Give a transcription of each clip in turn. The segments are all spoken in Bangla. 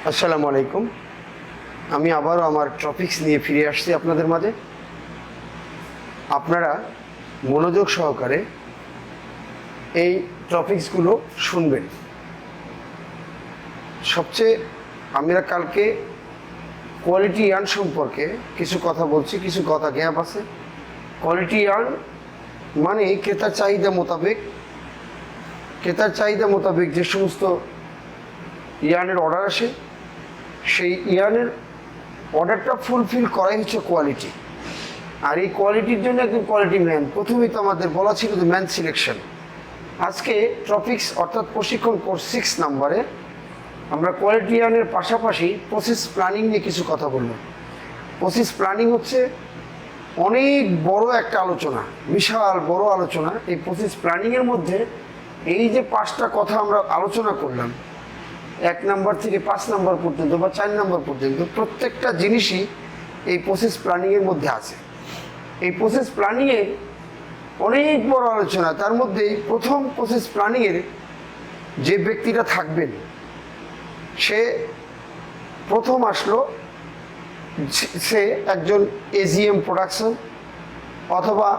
আসসালামু আলাইকুম। আমি আবারও আমার টপিকস নিয়ে ফিরে আসছি আপনাদের মাঝে। আপনারা মনোযোগ সহকারে এই টপিকসগুলো শুনবেন। সবচেয়ে আমরা কালকে কোয়ালিটি আর্ন সম্পর্কে কিছু কথা বলছি, কিছু কথা গ্যাপ আছে। কোয়ালিটি আর্ন মানে ক্রেতার চাহিদা মোতাবেক যে সমস্ত ইয়ার্নের অর্ডার আসে, সেই ইয়ার্নের অর্ডারটা ফুলফিল করাই হচ্ছে কোয়ালিটি। আর এই কোয়ালিটির জন্য একজন কোয়ালিটি ম্যান, প্রথমেই তো আমাদের বলা ছিল যে ম্যান সিলেকশন। আজকে টপিক্স অর্থাৎ প্রশিক্ষণ কোর্স 6 নম্বরে আমরা কোয়ালিটি ইয়ার্নের পাশাপাশি প্রসেস প্ল্যানিং নিয়ে কিছু কথা বলব। প্রসেস প্ল্যানিং হচ্ছে অনেক বড় একটা আলোচনা, বিশাল বড় আলোচনা। এই প্রসেস প্ল্যানিংয়ের মধ্যে এই যে 5টা কথা আমরা আলোচনা করলাম, 1 নম্বর থেকে 5 নম্বর পর্যন্ত বা 4 নম্বর পর্যন্ত, প্রত্যেকটা জিনিসই এই প্রসেস প্ল্যানিংয়ের মধ্যে আছে। এই প্রসেস প্ল্যানিংয়ের অনেক বড় আলোচনা। তার মধ্যে প্রথম প্রসেস প্ল্যানিংয়ের যে ব্যক্তিটা থাকবেন, সে প্রথম আসলো, সে একজন এজিএম প্রোডাকশন অথবা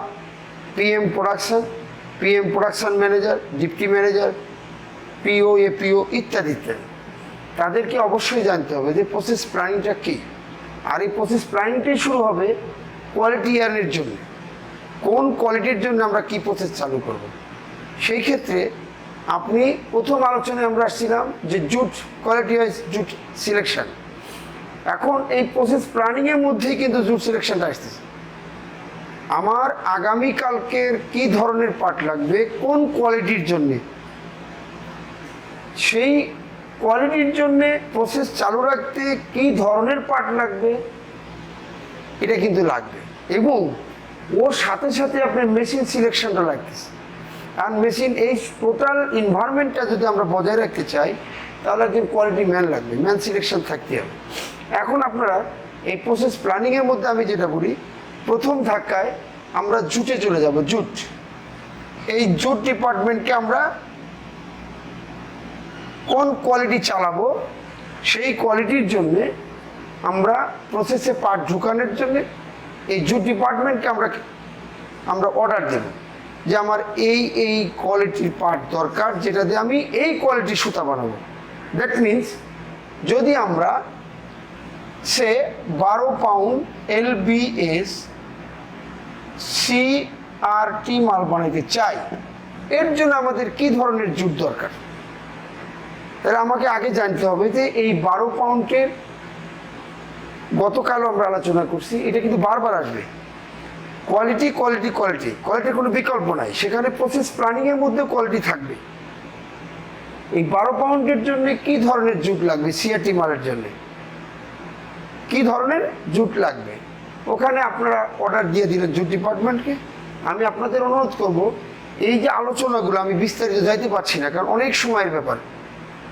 PM production manager, deputy manager, PO, APO ইত্যাদি ইত্যাদি। তাদেরকে অবশ্যই জানতে হবে যে প্রসেস প্ল্যানিংটা কী। আর এই প্রসেস প্ল্যানিংটাই শুরু হবে কোয়ালিটি ইয়ার্নের জন্য। কোন কোয়ালিটির জন্য আমরা কি প্রসেস চালু করব। সেই ক্ষেত্রে আপনি প্রথম আলোচনায় আমরা আসছিলাম যে jute, quality wise jute selection. এখন এই প্রসেস প্ল্যানিংয়ের মধ্যেই কিন্তু জুট সিলেকশনটা আসতেছে। আমার আগামীকালকের কি ধরনের পার্ট লাগবে, কোন কোয়ালিটির জন্যে, সেই কোয়ালিটির জন্যে প্রসেস চালু রাখতে কী ধরনের পার্ট লাগবে, এটা কিন্তু লাগবে। এবং ওর সাথে সাথে আপনার মেশিন সিলেকশনটা লাগতেছে। আর মেশিন, এই টোটাল এনভায়রনমেন্টটা যদি আমরা বজায় রাখতে চাই, তাহলে একজন কোয়ালিটি ম্যান লাগবে, ম্যান সিলেকশন থাকতে হবে। এখন আপনারা এই প্রসেস প্ল্যানিংয়ের মধ্যে আমি যেটা বলি, প্রথম ধাক্কায় আমরা জুটে চলে যাব। জুট, এই জুট ডিপার্টমেন্টকে আমরা কোন কোয়ালিটি চালাবো, সেই কোয়ালিটির জন্যে আমরা প্রসেসে পার্ট ঢুকানোর জন্যে এই জুট ডিপার্টমেন্টকে আমরা অর্ডার দেব যে আমার এই কোয়ালিটির পার্ট দরকার, যেটা দিয়ে আমি এই কোয়ালিটির সুতা বানাবো। দ্যাট মিনস যদি আমরা 12 পাউন্ড LBS CRT মাল বানাইতে চাই, এর জন্য আমাদের কি ধরনের জুট দরকার। তাহলে আমাকে আগে জানতে হবে যে এই 12 পাউন্ডের, গতকালও আমরা আলোচনা করছি, এটা কিন্তু বারবার আসবে। কোয়ালিটির কোনো বিকল্প নাই, সেখানে প্রসেস প্ল্যানিংয়ের মধ্যে কোয়ালিটি থাকবে। এই 12 পাউন্ডের জন্য কি ধরনের জুট লাগবে, সিআরটি মালের জন্য কি ধরনের জুট লাগবে, ওখানে আপনারা অর্ডার দিয়ে দিলেন জুট ডিপার্টমেন্টকে। আমি আপনাদের অনুরোধ করব, এই যে আলোচনাগুলো আমি বিস্তারিত যাইতে পারছি না, কারণ অনেক সময়ের ব্যাপার।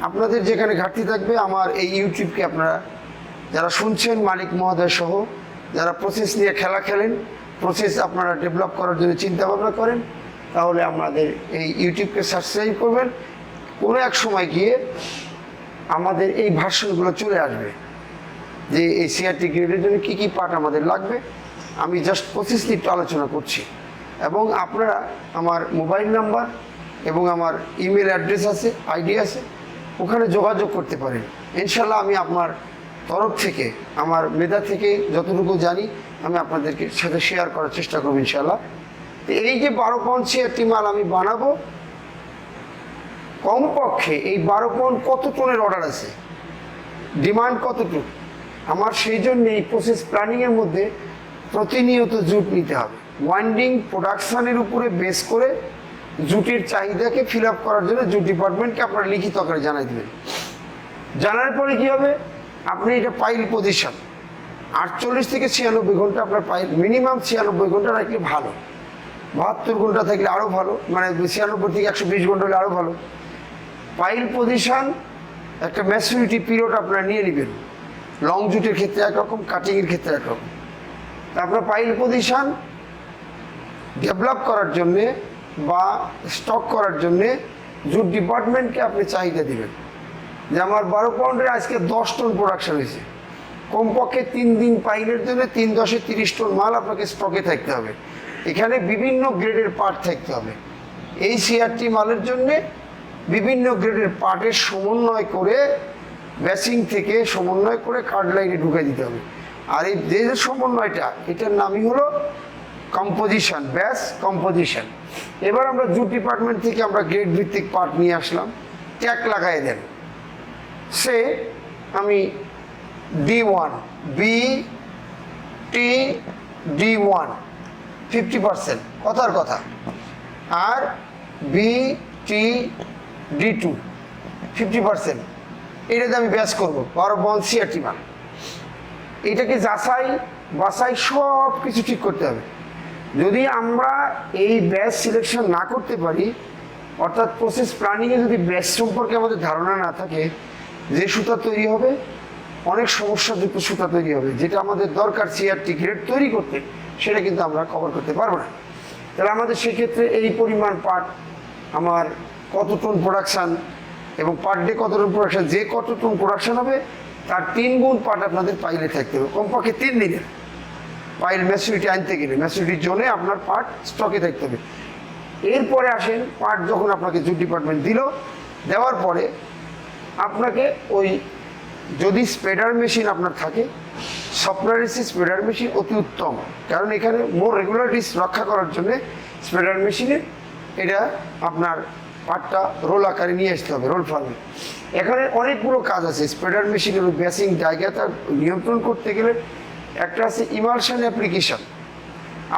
আপনাদের যেখানে ঘাটতি থাকবে, আমার এই ইউটিউবকে আপনারা যারা শুনছেন, মালিক মহোদয় সহ যারা প্রসেস নিয়ে খেলা খেলেন, প্রসেস আপনারা ডেভেলপ করার জন্য চিন্তা ভাবনা করেন, তাহলে আমাদের এই ইউটিউবকে সাবস্ক্রাইব করবেন। কোনো এক সময় গিয়ে আমাদের এই ভার্সনগুলো চলে আসবে যে এই সিআরটি গ্রেডের জন্য কী কী পার্ট আমাদের লাগবে। আমি জাস্ট প্রসেস নিয়ে একটু আলোচনা করছি। এবং আপনারা আমার মোবাইল নাম্বার এবং আমার ইমেল অ্যাড্রেস আছে, আইডি আছে, ওখানে যোগাযোগ করতে পারেন। ইনশাল্লাহ আমি আপনার তরফ থেকে, আমার মেধা থেকে যতটুকু জানি, আমি আপনাদেরকে সাথে শেয়ার করার চেষ্টা করব ইনশাল্লাহ। তো এই যে 12 পাউন্ড সিআরটি মাল আমি বানাবো, কমপক্ষে এই 12 পাউন্ড কত টনের অর্ডার আছে, ডিমান্ড কতটুকু, আমার সেই জন্য এই প্রসেস প্ল্যানিংয়ের মধ্যে প্রতিনিয়ত জুট নিতে হবে। ওয়াইন্ডিং প্রোডাকশানের উপরে বেস করে জুটের চাহিদাকে ফিল আপ করার জন্য জুট ডিপার্টমেন্টকে আপনারা লিখিত আকারে জানাই দেবেন। জানার পরে কী হবে, আপনি এটা পাইল পজিশন 48 থেকে 96 ঘন্টা আপনার পাইল, মিনিমাম 96 ঘন্টা রাখলে ভালো, 72 ঘন্টা থাকলে আরও ভালো, মানে 96 থেকে 120 ঘন্টা হলে আরও ভালো। পাইল পজিশন একটা ম্যাচুরিটি পিরিয়ড আপনারা নিয়ে নেবেন। লং জুটের ক্ষেত্রে একরকম, কাটিংয়ের ক্ষেত্রে একরকম। আপনার পাইল পজিশন ডেভেলপ করার জন্যে বা স্টক করার জন্যে জুট ডিপার্টমেন্টকে আপনি চাহিদা দিবেন যে আমার 12 পাউন্ডের আজকে 10 টন প্রোডাকশন হয়েছে, কমপক্ষে 3 দিন পাইলের জন্য 3 10 30 টন মাল আপনাকে স্টকে থাকতে হবে। এখানে বিভিন্ন গ্রেডের পার্ট থাকতে হবে। এই সিআরটি মালের জন্যে বিভিন্ন গ্রেডের পার্টের সমন্বয় করে ব্যাসিং থেকে সমন্বয় করে কার্ড লাইনে ঢুকে দিতে হবে। আর এই যে সমন্বয়টা, এটার নামই হলো কম্পোজিশন, ব্যাস কম্পোজিশন। এবার আমরা জুট ডিপার্টমেন্ট থেকে আমরা গ্রেড ভিত্তিক পার্ট নিয়ে আসলাম, ট্যাগ লাগাই দেন। সে আমি D1 BTD1 50%, কথার কথা। আর BTD2 50%, এটাতে আমি ব্যাস করবো 12 পাউন্ড সিআরটি মাল। এটাকে যাচাই বাছাই সব কিছু ঠিক করতে হবে। যদি আমরা এই ব্যাচ সিলেকশন না করতে পারি, অর্থাৎ প্রসেস প্ল্যানিংয়ে যদি ব্যাচ সম্পর্কে আমাদের ধারণা না থাকে, যে সুতা তৈরি হবে অনেক সমস্যাযুক্ত সুতা তৈরি হবে, যেটা আমাদের দরকার সিআরটি গ্রেড তৈরি করতে, সেটা কিন্তু আমরা কভার করতে পারবো না। তাহলে আমাদের সেক্ষেত্রে এই পরিমাণ পার্ট, আমার কত টন প্রোডাকশান এবং পার ডে কত টন প্রোডাকশান, যে কত টন প্রোডাকশান হবে তার 3 গুণ পার্ট আপনাদের পাইলে থাকতে হবে, কমপক্ষে 3 দিনের। পাইল ম্যাচুরিটি আনতে গেলে ম্যাচুরিটির জন্য আপনার পার্ট স্টকে থাকতে হবে। এরপরে আসেন, পার্ট যখন আপনাকে জুট ডিপার্টমেন্ট দিল, দেওয়ার পরে আপনাকে ওই যদি স্প্রেডার মেশিন আপনার থাকে, সফটওয়্যার স্প্রেডার মেশিন অতি উত্তম, কারণ এখানে মোর রেগুলারিটিস রক্ষা করার জন্য স্প্রেডার মেশিনে এটা আপনার পার্টটা রোল আকারে নিয়ে আসতে হবে, রোল ফার্মে। এখানে অনেকগুলো কাজ আছে স্প্রেডার মেশিনের ব্যাসিং জায়গাটা নিয়ন্ত্রণ করতে গেলে। একটা আছে ইমালশন অ্যাপ্লিকেশন।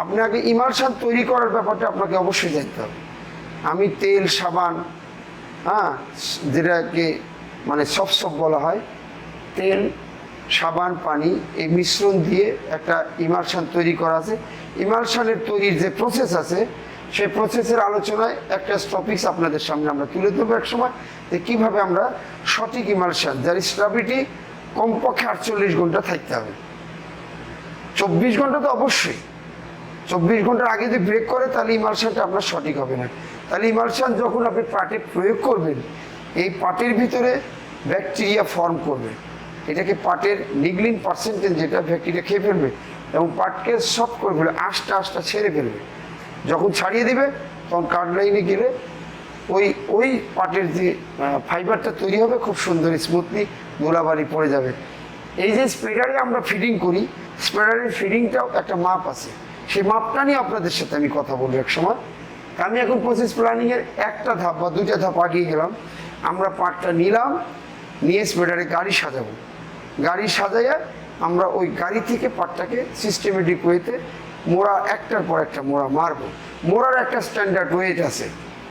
আপনাকে ইমালশন তৈরি করার ব্যাপারটা আপনাকে অবশ্যই জানতে হবে। আমি তেল, সাবান, যেটাকে মানে সব বলা হয়, তেল, সাবান, পানি, এই মিশ্রণ দিয়ে একটা ইমালশন তৈরি করা আছে। ইমালশনের তৈরির যে প্রসেস আছে, সেই প্রসেসের আলোচনায় একটা টপিকস আপনাদের সামনে আমরা তুলে দেবো এক সময়, যে কীভাবে আমরা সঠিক ইমালশন, যার স্টেবিলিটি কমপক্ষে 48 ঘন্টা থাকতে হবে। 24 ঘন্টা তো অবশ্যই, 24 ঘন্টার আগে যদি ব্রেক করে তাহলে ইমালশনটা আপনার সঠিক হবে না। তাহলে ইমালশন যখন আপনি পাটে প্রয়োগ করবেন, এই পাটের ভিতরে ব্যাকটেরিয়া ফর্ম করবে, এটাকে পাটের নিগলিন পার্সেন্টেজ, যেটা ব্যাকটেরিয়া খেয়ে ফেলবে এবং পাটকে সফট করে ফেলবে, আঁশটা ছেড়ে ফেলবে। যখন ছাড়িয়ে দিবে তখন কার্ড লাইনে গেলে ওই পাটের যে ফাইবারটা তৈরি হবে খুব সুন্দর স্মুথলি ধুলাবালি পড়ে যাবে। এই যে স্প্রেডারে আমরা ফিডিং করি, স্প্রেডারের ফিডিংটাও একটা মাপ আছে, সেই মাপটা নিয়ে আপনাদের সাথে আমি কথা বলবো এক সময়। আমি এখন প্রসেস প্ল্যানিংয়ের একটা ধাপ বা 2টা ধাপ আগিয়ে গেলাম। আমরা পাটটা নিলাম, নিয়ে স্প্রেডারে গাড়ি সাজাবো, গাড়ি সাজাইয়া আমরা ওই গাড়ি থেকে পাটটাকে সিস্টেমেটিক ওয়েতে মোড়া একটার পর একটা মোড়া মারবো। মোড়ার একটা স্ট্যান্ডার্ড ওয়েট আছে,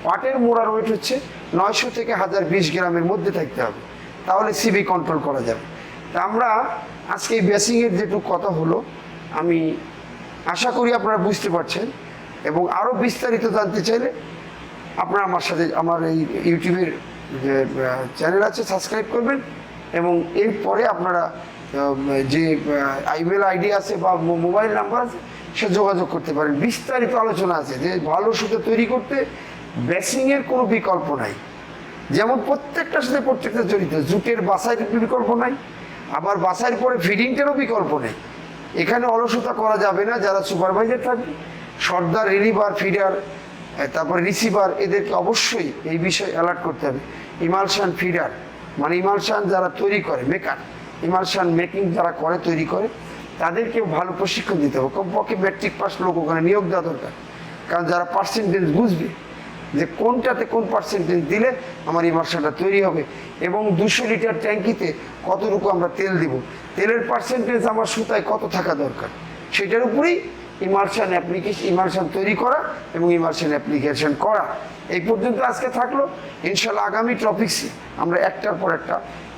পাটের মোড়ার ওয়েট হচ্ছে 900 থেকে 1020 গ্রামের মধ্যে থাকতে হবে, তাহলে সিবি কন্ট্রোল করা যাবে। তা আমরা আজকে এই বেসিংয়ের যেটুকু কথা হলো, আমি আশা করি আপনারা বুঝতে পারছেন। এবং আরও বিস্তারিত জানতে চাইলে আপনারা আমার সাথে আমার এই ইউটিউবের যে চ্যানেল আছে সাবস্ক্রাইব করবেন, এবং এরপরে আপনারা যে ইমেল আইডি আছে বা মোবাইল নাম্বার আছে সে যোগাযোগ করতে পারেন। বিস্তারিত আলোচনা আছে যে ভালো সুতো তৈরি করতে বেসিংয়ের কোনো বিকল্প নাই, যেমন প্রত্যেকটার সাথে প্রত্যেকটা জড়িত। জুটের বাছাইয়ের বিকল্প নাই, আবার বাছাইয়ের পরে ফিডিংটারও বিকল্প নেই। এখানে অলসতা করা যাবে না। যারা সুপারভাইজার থাকবে, সর্দার, রিলিভার, ফিডার, তারপরে রিসিভার, এদেরকে অবশ্যই এই বিষয়ে অ্যালার্ট করতে হবে। ইমালশন ফিডার মানে ইমালশন যারা তৈরি করে, মেকার, ইমালশন মেকিং যারা করে, তৈরি করে, তাদেরকেও ভালো প্রশিক্ষণ দিতে হবে। কমপক্ষে ম্যাট্রিক পাস লোক ওখানে নিয়োগ দেওয়া দরকার, কারণ যারা পার্সেন্টেজ বুঝবে যে কোনটাতে কোন পার্সেন্টেজ দিলে আমার ইমালশনটা তৈরি হবে, এবং 200 লিটার ট্যাঙ্কিতে কতটুকু আমরা তেল দিব, তেলের পার্সেন্টেজ আমার সুতায় কত থাকা দরকার, সেটার উপরেই ইমালশন অ্যাপ্লিকেশন, ইমালশন তৈরি করা এবং ইমালশন অ্যাপ্লিকেশন করা। এই পর্যন্ত আজকে থাকলো। ইনশাল্লাহ আগামী টপিক্সে আমরা একটার পর একটা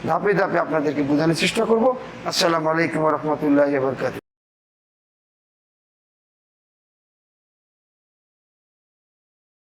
ধাপে ধাপে আপনাদেরকে বোঝানোর চেষ্টা করব। আসসালামু আলাইকুম ওয়া রাহমাতুল্লাহি ওয়া বারাকাতুহু।